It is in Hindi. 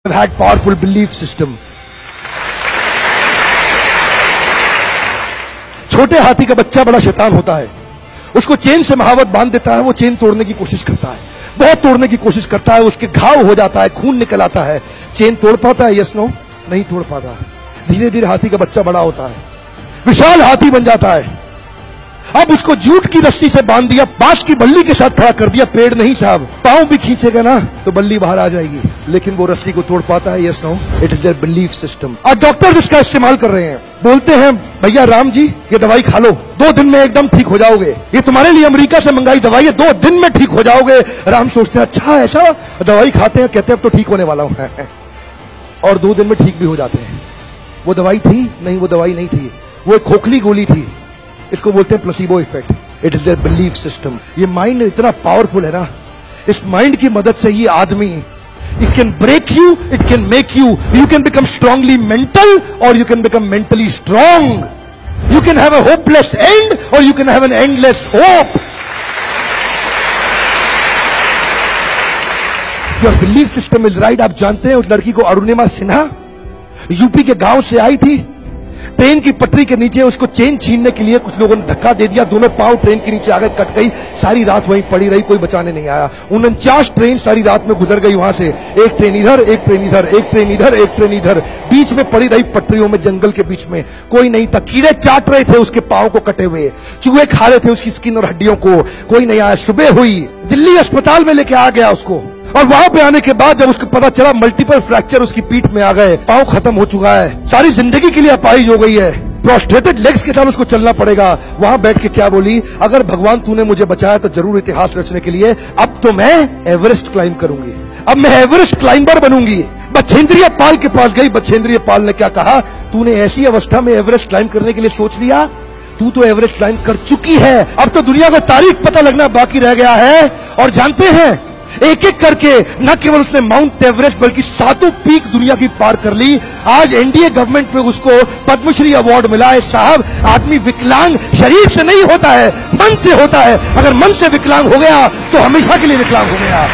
have had powerful belief system. छोटे हाथी का बच्चा बड़ा शैतान होता है, उसको चेन से महावत बांध देता है, वो चेन तोड़ने की कोशिश करता है, बहुत तोड़ने की कोशिश करता है, उसके घाव हो जाता है, खून निकल आता है। चेन तोड़ पाता है? Yes no? नहीं तोड़ पाता। धीरे धीरे हाथी का बच्चा बड़ा होता है, विशाल हाथी बन जाता है। अब उसको जूट की रस्सी से बांध दिया, बांस की बल्ली के साथ खड़ा कर दिया। पेड़ नहीं साहब, पांव भी खींचेगा ना तो बल्ली बाहर आ जाएगी, लेकिन वो रस्सी को तोड़ पाता है? Yes no? It is there belief system. और डॉक्टर इसका इस्तेमाल कर रहे हैं, बोलते हैं भैया राम जी ये दवाई खा लो, 2 दिन में एकदम ठीक हो जाओगे, ये तुम्हारे लिए अमेरिका से मंगाई दवाई है, 2 दिन में ठीक हो जाओगे। राम सोचते हैं अच्छा ऐसा, दवाई खाते हैं, कहते हैं अब तो ठीक होने वाला हूं और 2 दिन में ठीक भी हो जाते हैं। वो दवाई थी? नहीं, वो दवाई नहीं थी, वो एक खोखली गोली थी। इसको बोलते हैं placebo effect. It is there belief system. ये माइंड इतना पावरफुल है ना, इस माइंड की मदद से ही आदमी, it can break you, it can make you, you can become strongly mental और you can become mentally strong. You can have a hopeless end और you can have an endless hope. Your belief system is right. आप जानते हैं उस लड़की को, अरुणिमा सिन्हा, यूपी के गांव से आई थी, ट्रेन की पटरी के नीचे उसको चेन छीनने के लिए कुछ लोगों ने धक्का दे दिया, दोनों पांव ट्रेन के नीचे आ गए, कट गई, सारी रात वहीं पड़ी रही, कोई बचाने नहीं आया। 49 ट्रेन सारी रात में गुजर गई वहां से, एक ट्रेन इधर, एक ट्रेन इधर, एक ट्रेन इधर, एक ट्रेन इधर, बीच में पड़ी रही पटरियों में, जंगल के बीच में, कोई नहीं था। कीड़े चाट रहे थे उसके पांव को कटे हुए, चूहे खा रहे थे उसकी स्किन और हड्डियों को, कोई नहीं आया। सुबह हुई, दिल्ली अस्पताल में लेके आ गया उसको, और वहां पे आने के बाद जब उसको पता चला मल्टीपल फ्रैक्चर उसकी पीठ में आ गए, पांव खत्म हो चुका है, सारी जिंदगी के लिए अपाहिज हो गई है, प्रोस्ट्रेटेड लेग्स के साथ उसको चलना पड़ेगा। वहां बैठ के क्या बोली, अगर भगवान तूने मुझे बचाया तो जरूर इतिहास रचने के लिए, अब तो मैं एवरेस्ट क्लाइंब करूंगी, अब मैं एवरेस्ट क्लाइंबर बनूंगी। बछेंद्रिय पाल के पास गई, बछेंद्रिय पाल ने क्या कहा, तूने ऐसी अवस्था में एवरेस्ट क्लाइंब करने के लिए सोच लिया, तू तो एवरेस्ट क्लाइंब कर चुकी है, अब तो दुनिया को तारीख पता लगना बाकी रह गया है। और जानते हैं, एक एक करके न केवल उसने माउंट एवरेस्ट बल्कि 7 पीक दुनिया की पार कर ली। आज एनडीए गवर्नमेंट में उसको पद्मश्री अवार्ड मिला है। साहब, आदमी विकलांग शरीर से नहीं होता है, मन से होता है। अगर मन से विकलांग हो गया तो हमेशा के लिए विकलांग हो गया।